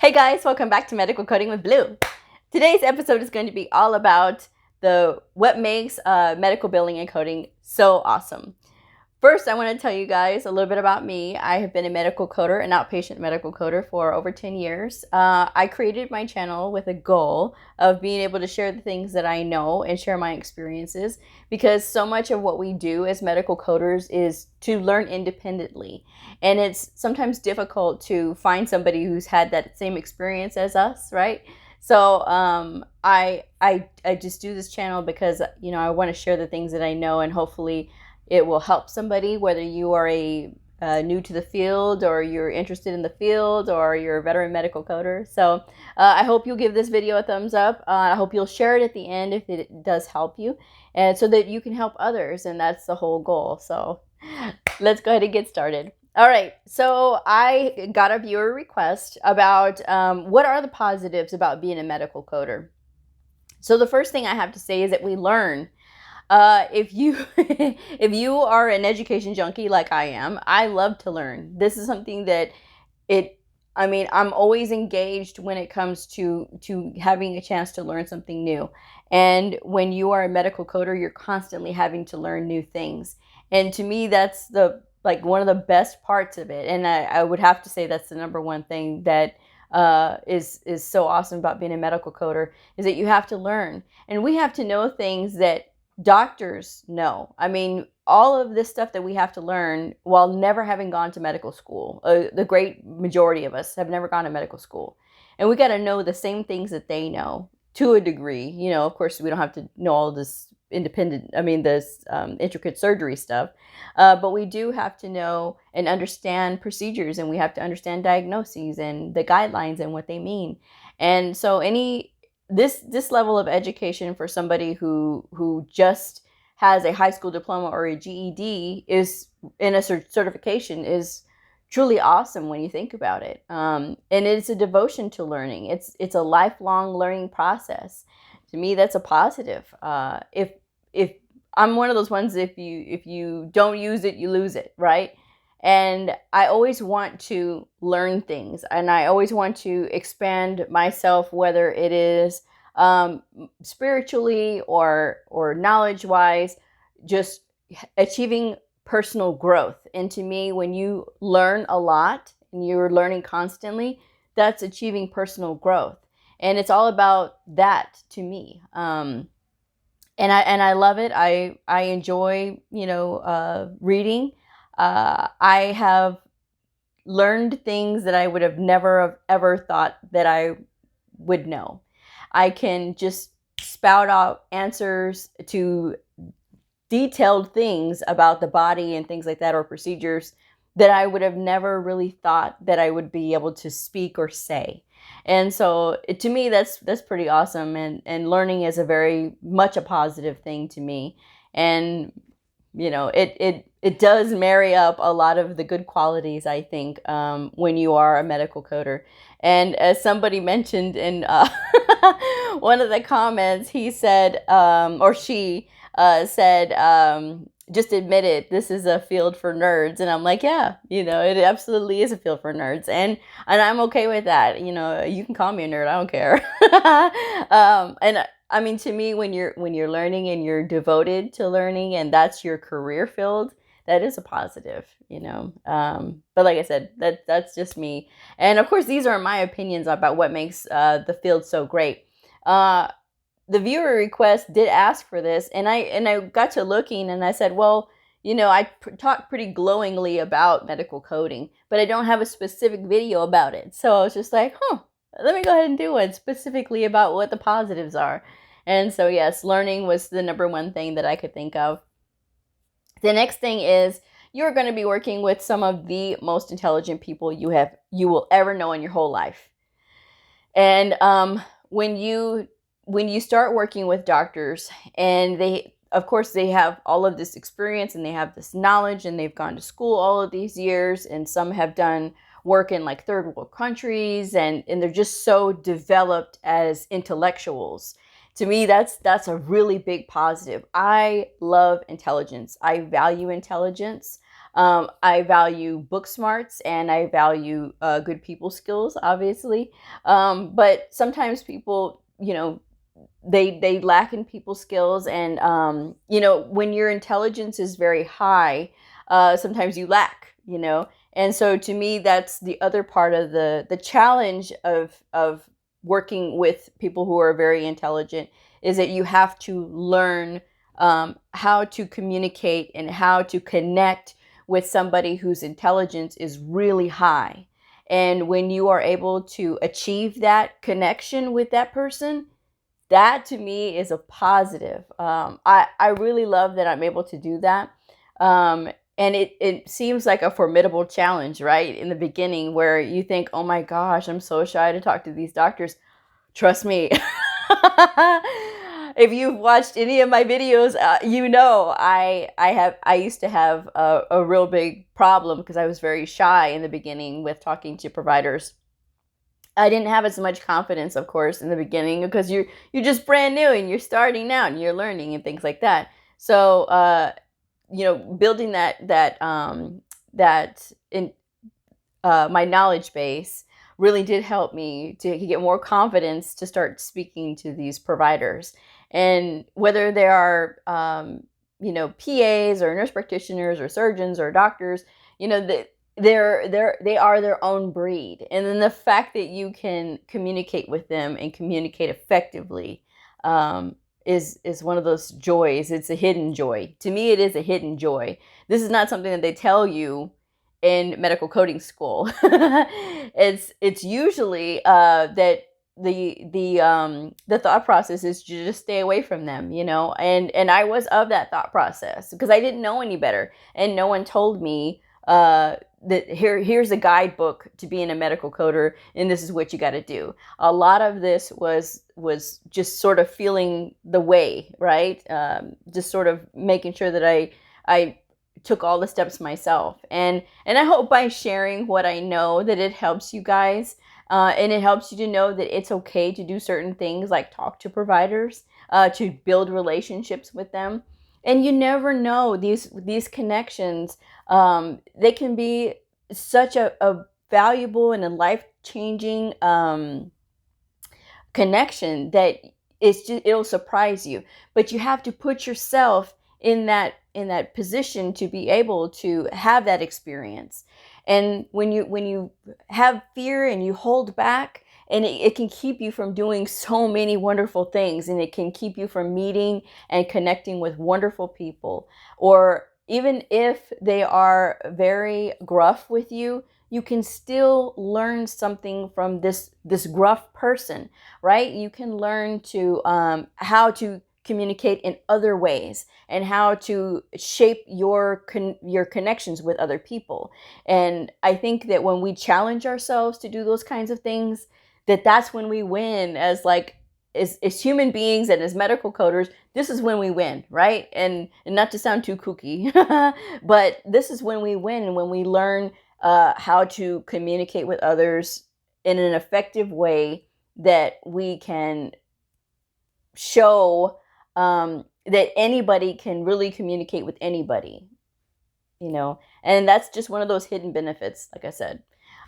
Hey guys, welcome back to Medical Coding with Blue. Today's episode is going to be all about what makes medical billing and coding so awesome. First, I want to tell you guys a little bit about me. I have been a medical coder, an outpatient medical coder for over 10 years. I created my channel with a goal of being able to share the things that I know and share my experiences, because so much of what we do as medical coders is to learn independently. And it's sometimes difficult to find somebody who's had that same experience as us, right? So I just do this channel because, I want to share the things that I know, and hopefully it will help somebody, whether you are new to the field, or you're interested in the field, or you're a veteran medical coder. So I hope you'll give this video a thumbs up. I hope you'll share it at the end if it does help you, and so that you can help others, and that's the whole goal. So let's go ahead and get started. All right, so I got a viewer request about what are the positives about being a medical coder. So the first thing I have to say is that we learn. If you if you are an education junkie like I am, I love to learn. This is something that I'm always engaged when it comes to having a chance to learn something new. And when you are a medical coder, you're constantly having to learn new things. And to me, that's one of the best parts of it. And I would have to say that's the number one thing that is so awesome about being a medical coder, is that you have to learn. And we have to know things that doctors know. I mean, all of this stuff that we have to learn while never having gone to medical school. The great majority of us have never gone to medical school. And we got to know the same things that they know to a degree. Of course, we don't have to know all this intricate surgery stuff. But we do have to know and understand procedures, and we have to understand diagnoses and the guidelines and what they mean. And so this level of education for somebody who just has a high school diploma or a GED is in a certification is truly awesome when you think about it. And it's a devotion to learning. It's a lifelong learning process. To me, that's a positive. If I'm one of those ones, if you don't use it, you lose it, right? And I always want to learn things, and I always want to expand myself, whether it is spiritually or knowledge-wise, just achieving personal growth. And to me, when you learn a lot and you're learning constantly, that's achieving personal growth. And it's all about that to me. And I love it. I enjoy, reading. I have learned things that I would have never have ever thought that I would know. I can just spout out answers to detailed things about the body and things like that, or procedures that I would have never really thought that I would be able to speak or say. And so to me, that's pretty awesome. And learning is a very much a positive thing to me. And it does marry up a lot of the good qualities, I think, when you are a medical coder. And as somebody mentioned in one of the comments, he said, or she said, just admit it, this is a field for nerds. And I'm like, yeah, it absolutely is a field for nerds. And I'm okay with that. You can call me a nerd, I don't care. And I mean, to me, when you're learning and you're devoted to learning, and that's your career field, that is a positive, But like I said, that's just me. And of course, these are my opinions about what makes the field so great. The viewer request did ask for this, and I got to looking, and I said, well, I talk pretty glowingly about medical coding, but I don't have a specific video about it. So I was just like, let me go ahead and do one specifically about what the positives are. And so yes, learning was the number one thing that I could think of. The next thing is, you're going to be working with some of the most intelligent people you will ever know in your whole life. And when you start working with doctors, and they have all of this experience, and they have this knowledge, and they've gone to school all of these years, and some have done work in like third world countries, and they're just so developed as intellectuals. To me, that's a really big positive. I love intelligence. I value intelligence. I value book smarts, and I value good people skills, obviously. But sometimes people, they lack in people skills, and when your intelligence is very high, sometimes you lack. And so to me, that's the other part of the challenge of working with people who are very intelligent, is that you have to learn how to communicate and how to connect with somebody whose intelligence is really high. And when you are able to achieve that connection with that person, that to me is a positive. I really love that I'm able to do that. And it seems like a formidable challenge, right? In the beginning, where you think, oh my gosh, I'm so shy to talk to these doctors. Trust me. If you've watched any of my videos, I used to have a real big problem because I was very shy in the beginning with talking to providers. I didn't have as much confidence, of course, in the beginning, because you're just brand new and you're starting out and you're learning and things like that. So building that in my knowledge base really did help me to get more confidence to start speaking to these providers. And whether they are PAs or nurse practitioners or surgeons or doctors, they are their own breed. And then the fact that you can communicate with them and communicate effectively is one of those joys. It's a hidden joy. To me, it is a hidden joy. This is not something that they tell you in medical coding school. It's usually that the thought process is to just stay away from them, and I was of that thought process because I didn't know any better, and no one told me that here's a guidebook to being a medical coder, and this is what you got to do. A lot of this was just sort of feeling the way, right? Just sort of making sure that I took all the steps myself, and I hope by sharing what I know that it helps you guys, and it helps you to know that it's okay to do certain things like talk to providers, to build relationships with them. And you never know, these connections, they can be such a valuable and a life-changing connection that it'll surprise you. But you have to put yourself in that position to be able to have that experience. And when you have fear and you hold back, and it can keep you from doing so many wonderful things, and it can keep you from meeting and connecting with wonderful people. Or even if they are very gruff with you, you can still learn something from this gruff person, right? You can learn to how to communicate in other ways, and how to shape your connections with other people. And I think that when we challenge ourselves to do those kinds of things, that's when we win as human beings and as medical coders. This is when we win, right? And not to sound too kooky, but this is when we win, and when we learn how to communicate with others in an effective way, that we can show that anybody can really communicate with anybody, and that's just one of those hidden benefits, like I said.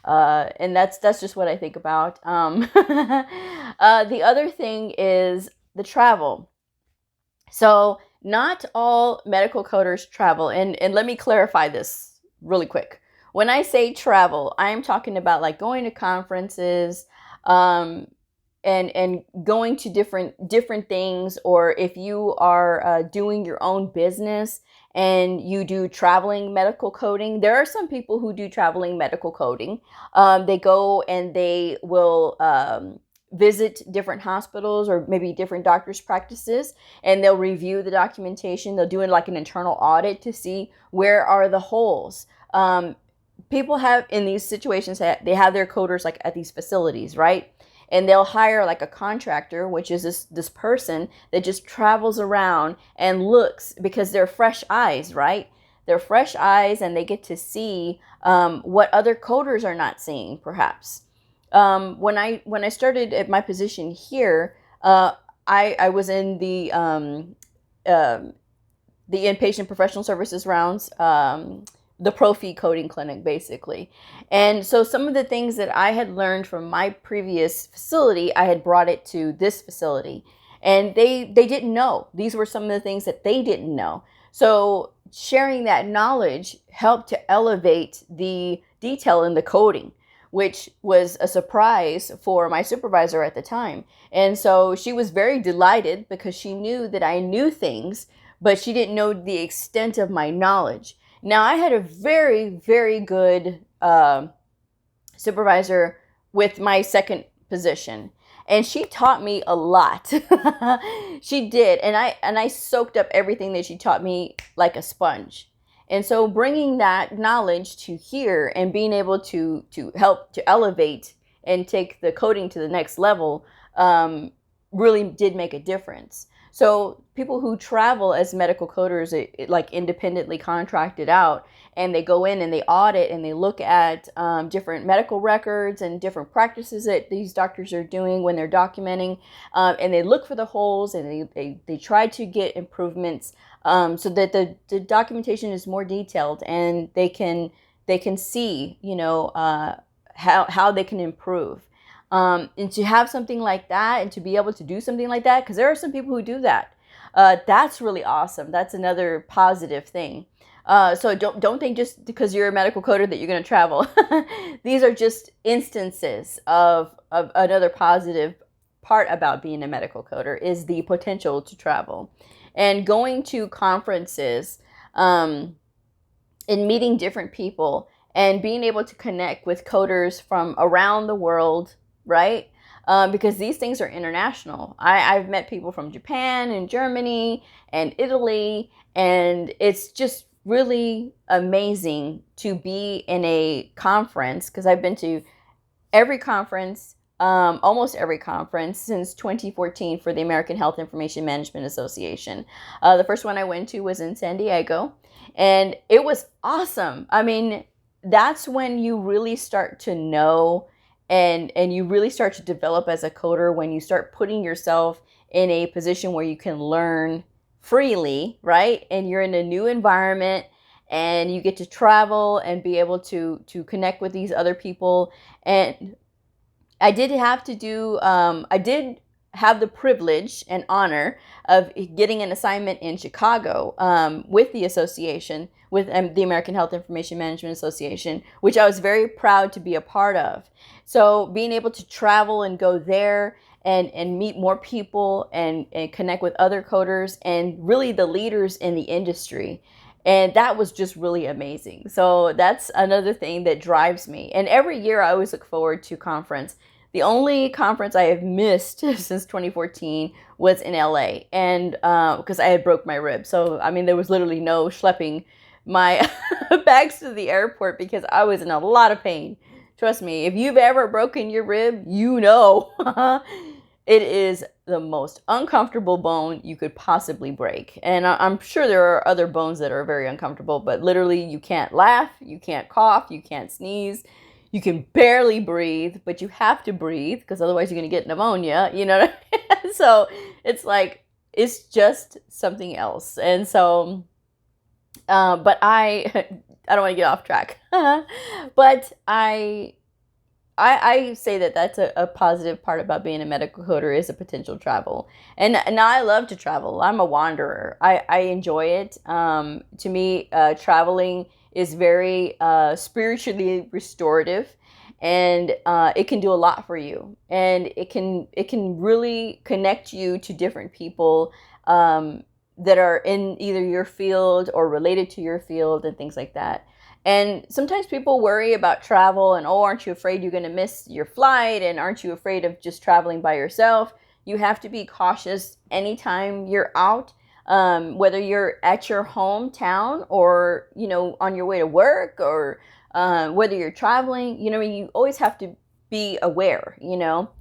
And that's just what I think about. The other thing is the travel. So not all medical coders travel, and let me clarify this really quick. When I say travel, I'm talking about like going to conferences, and going to different things, or if you are doing your own business and you do traveling medical coding. There are some people who do traveling medical coding. They go and they will visit different hospitals or maybe different doctors' practices, and they'll review the documentation. They'll do it like an internal audit to see where are the holes. People have, in these situations, they have their coders like at these facilities, right? And they'll hire like a contractor, which is this person that just travels around and looks, because they're fresh eyes, right? They're fresh eyes, and they get to see what other coders are not seeing, perhaps. When I started at my position here, I was in the inpatient professional services rounds, the Profi coding clinic, basically. And so some of the things that I had learned from my previous facility, I had brought it to this facility. And they didn't know. These were some of the things that they didn't know. So sharing that knowledge helped to elevate the detail in the coding, which was a surprise for my supervisor at the time. And so she was very delighted because she knew that I knew things, but she didn't know the extent of my knowledge. Now, I had a very, very good supervisor with my second position, and she taught me a lot. She did, and I soaked up everything that she taught me like a sponge. And so bringing that knowledge to here and being able to help to elevate and take the coding to the next level really did make a difference. So people who travel as medical coders, like independently contracted out, and they go in and they audit and they look at different medical records and different practices that these doctors are doing when they're documenting, and they look for the holes and they try to get improvements so that the documentation is more detailed and they can see, how they can improve. And to have something like that and to be able to do something like that, because there are some people who do that. That's really awesome. That's another positive thing. So don't think just because you're a medical coder that you're going to travel. These are just instances of another positive part about being a medical coder is the potential to travel. And going to conferences and meeting different people and being able to connect with coders from around the world, right? Because these things are international. I've met people from Japan and Germany and Italy, and it's just really amazing to be in a conference, because I've been to every conference, almost every conference since 2014 for the American Health Information Management Association. The first one I went to was in San Diego, and it was awesome. I mean, that's when you really start to know and you really start to develop as a coder, when you start putting yourself in a position where you can learn freely, right? And you're in a new environment and you get to travel and be able to connect with these other people. And I did have to do, I did have the privilege and honor of getting an assignment in Chicago with the association, with the American Health Information Management Association, which I was very proud to be a part of. So being able to travel and go there and meet more people and connect with other coders and really the leaders in the industry. And that was just really amazing. So that's another thing that drives me. And every year I always look forward to conference. The only conference I have missed since 2014 was in LA, and because I had broke my rib. So, I mean, there was literally no schlepping my bags to the airport because I was in a lot of pain. Trust me, if you've ever broken your rib, you know it is the most uncomfortable bone you could possibly break. And I'm sure there are other bones that are very uncomfortable, but literally you can't laugh, you can't cough, you can't sneeze. You can barely breathe, but you have to breathe because otherwise you're going to get pneumonia, you know? So it's like, it's just something else. And so, but I don't want to get off track, but I say that that's a positive part about being a medical coder is a potential travel. And I love to travel. I'm a wanderer. I enjoy it. To me, traveling is very spiritually restorative, and it can do a lot for you. And it can really connect you to different people that are in either your field or related to your field and things like that. And sometimes people worry about travel and, oh, aren't you afraid you're going to miss your flight? And aren't you afraid of just traveling by yourself? You have to be cautious anytime you're out, whether you're at your hometown or, on your way to work, or whether you're traveling, you always have to be aware,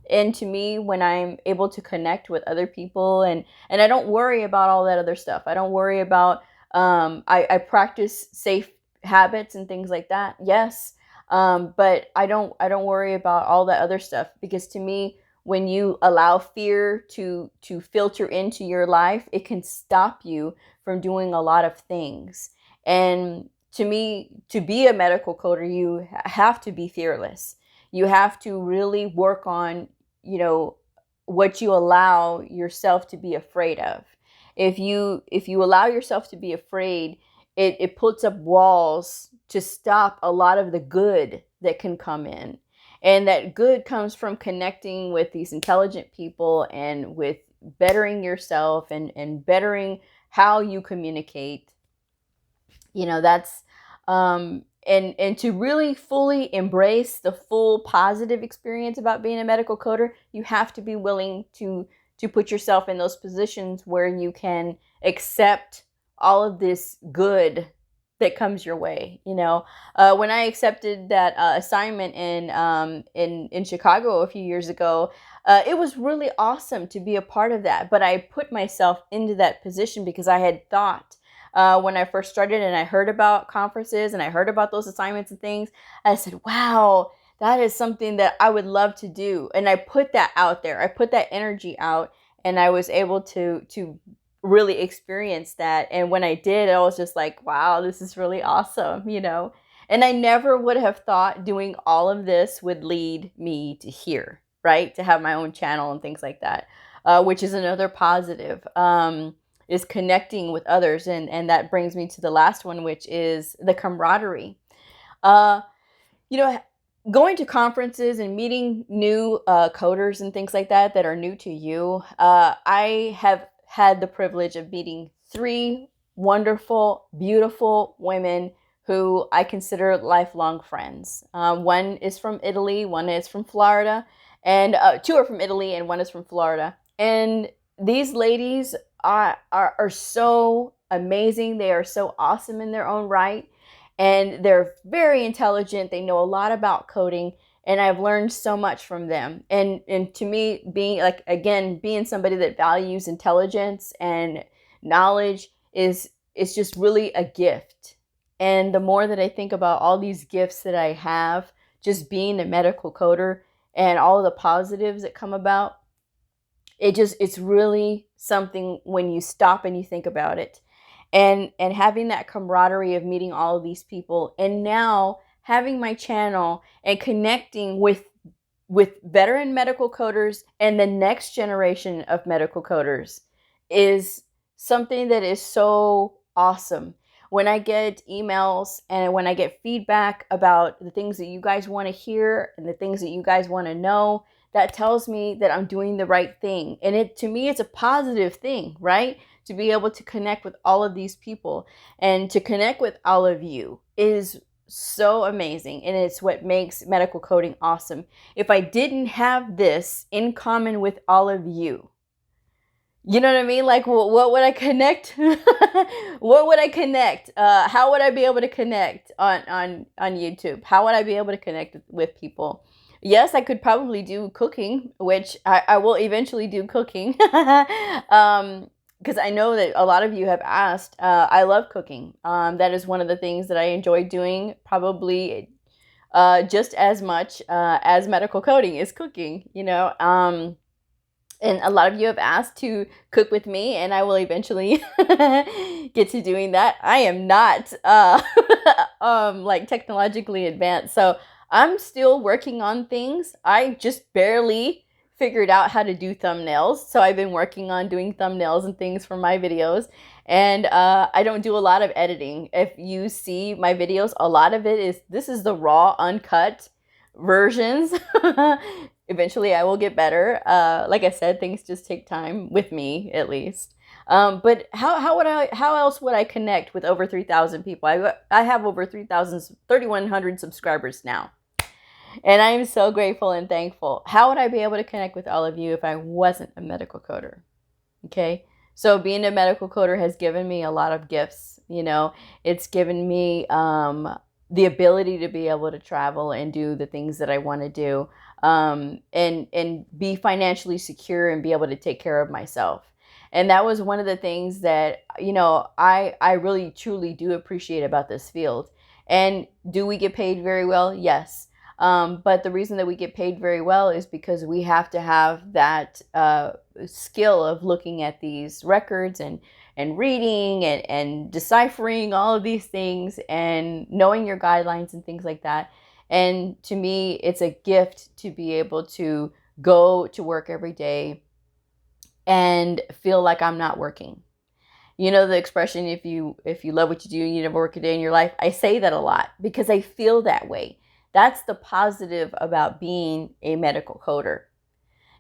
And to me, when I'm able to connect with other people and I don't worry about all that other stuff. I don't worry about, I practice safe habits and things like that, yes, but I don't worry about all that other stuff, because to me, when you allow fear to filter into your life, it can stop you from doing a lot of things. And to me, to be a medical coder, you have to be fearless. You have to really work on, what you allow yourself to be afraid of. If you allow yourself to be afraid, it puts up walls to stop a lot of the good that can come in. And that good comes from connecting with these intelligent people and with bettering yourself and bettering how you communicate. That's and to really fully embrace the full positive experience about being a medical coder, you have to be willing to put yourself in those positions where you can accept all of this good that comes your way. When I accepted that assignment in Chicago a few years ago, it was really awesome to be a part of that. But I put myself into that position because I had thought, when I first started and I heard about conferences and I heard about those assignments and things, I said, wow, that is something that I would love to do. And I put that out there. I put that energy out, and I was able to really experience that. And when I did, I was just like, wow, this is really awesome, And I never would have thought doing all of this would lead me to here, right? To have my own channel and things like that, which is another positive. Is connecting with others. And that brings me to the last one, which is the camaraderie. Uh, Going to conferences and meeting new coders and things like that are new to you. I have had the privilege of meeting 3 wonderful, beautiful women who I consider lifelong friends. One is from Italy, one is from Florida, and 2 are from Italy and 1 is from Florida. And these ladies are so amazing. They are so awesome in their own right. And they're very intelligent. They know a lot about coding. And I've learned so much from them. And to me, being somebody that values intelligence and knowledge is just really a gift. And the more that I think about all these gifts that I have, just being a medical coder and all of the positives that come about, it's really something when you stop and you think about it. And having that camaraderie of meeting all of these people, and now having my channel and connecting with veteran medical coders and the next generation of medical coders is something that is so awesome. When I get emails and when I get feedback about the things that you guys want to hear and the things that you guys want to know, that tells me that I'm doing the right thing. And to me, it's a positive thing, right? To be able to connect with all of these people and to connect with all of you is so amazing. And it's what makes medical coding awesome. If I didn't have this in common with all of you, you know what I mean? Like, what would I connect? What would I connect? How would I be able to connect on YouTube? How would I be able to connect with people? Yes, I could probably do cooking, which I will eventually do cooking. Because I know that a lot of you have asked. I love cooking. That is one of the things that I enjoy doing, probably just as much as medical coding is cooking, And a lot of you have asked to cook with me, and I will eventually get to doing that. I am not like technologically advanced, so I'm still working on things. I just barely figured out how to do thumbnails, so I've been working on doing thumbnails and things for my videos. And I don't do a lot of editing. If you see my videos, a lot of this is the raw, uncut versions. Eventually I will get better. Like I said, things just take time with me, at least. But how else would I connect with over 3,000 people? I have over 3,100 subscribers now. And I am so grateful and thankful. How would I be able to connect with all of you if I wasn't a medical coder? Okay. So being a medical coder has given me a lot of gifts. It's given me the ability to be able to travel and do the things that I want to do, and be financially secure and be able to take care of myself. And that was one of the things that, I really truly do appreciate about this field. And do we get paid very well? Yes. But the reason that we get paid very well is because we have to have that skill of looking at these records and reading and deciphering all of these things and knowing your guidelines and things like that. And to me, it's a gift to be able to go to work every day and feel like I'm not working. You know the expression, if you love what you do, you never work a day in your life. I say that a lot because I feel that way. That's the positive about being a medical coder.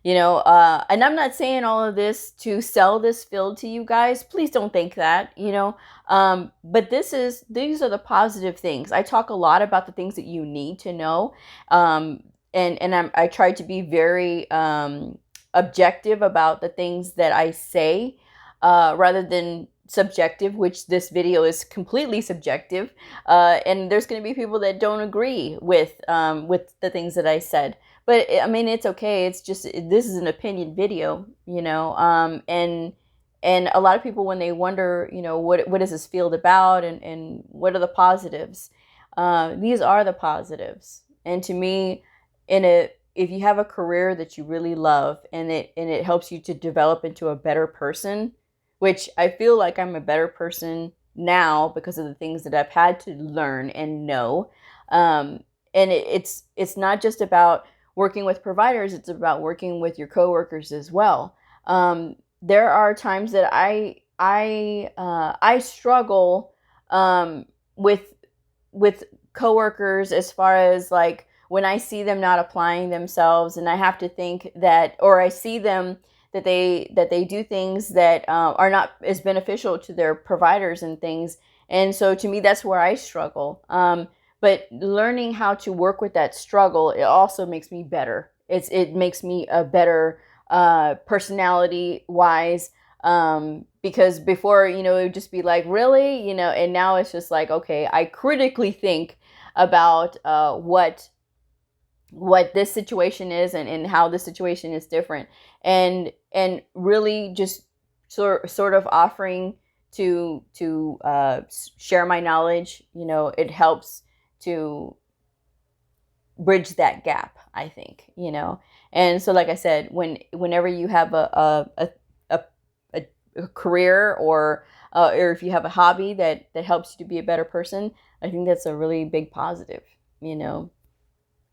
And I'm not saying all of this to sell this field to you guys. Please don't think that, but these are the positive things. I talk a lot about the things that you need to know. I try to be very objective about the things that I say, rather than subjective, which this video is completely subjective. And there's going to be people that don't agree with the things that I said. But I mean, it's okay. It's just, this is an opinion video, and a lot of people, when they wonder, what is this field about, and what are the positives? These are the positives. And to me, if you have a career that you really love, and it helps you to develop into a better person, which I feel like I'm a better person now because of the things that I've had to learn and know. And it's not just about working with providers, it's about working with your coworkers as well. There are times that I struggle with coworkers, as far as like when I see them not applying themselves, and I have to think that, or I see them that they do things that are not as beneficial to their providers and things. And so to me, that's where I struggle. But learning how to work with that struggle, it also makes me better. It makes me a better personality wise, because before, it would just be like, really, and now it's just like, okay, I critically think about what this situation is, and how this situation is different, and really just sort of offering to share my knowledge. It helps to bridge that gap, I think. And so, like I said, whenever you have a career, or if you have a hobby that helps you to be a better person, I think that's a really big positive.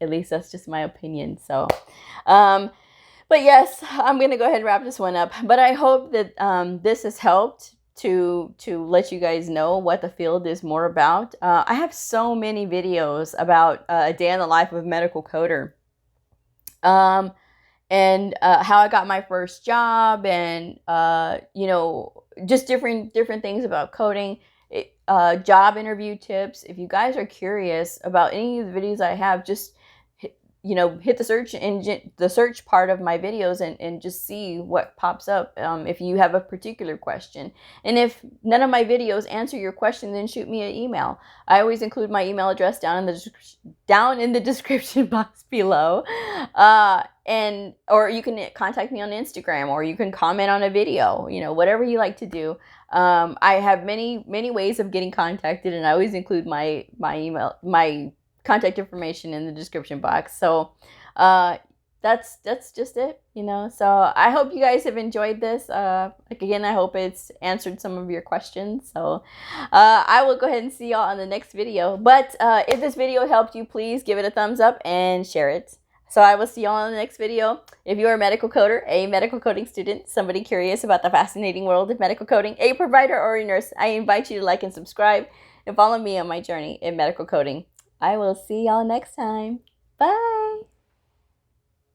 At least that's just my opinion. So, but yes, I'm gonna go ahead and wrap this one up. But I hope that this has helped to let you guys know what the field is more about. I have so many videos about a day in the life of a medical coder, and how I got my first job, and just different things about coding. Job interview tips. If you guys are curious about any of the videos I have, just hit the search engine, the search part of my videos, and just see what pops up, if you have a particular question. And if none of my videos answer your question, then shoot me an email. I always include my email address down in the description box below. Or you can contact me on Instagram, or you can comment on a video, whatever you like to do. I have many ways of getting contacted, and I always include my email, my contact information in the description box. So that's just it, so I hope you guys have enjoyed this. Again, I hope it's answered some of your questions. So I will go ahead and see y'all on the next video. But if this video helped you, please give it a thumbs up and share it. So I will see y'all on the next video. If you are a medical coder, a medical coding student, somebody curious about the fascinating world of medical coding, a provider, or a nurse, I invite you to like and subscribe and follow me on my journey in medical coding. I will see y'all next time. Bye.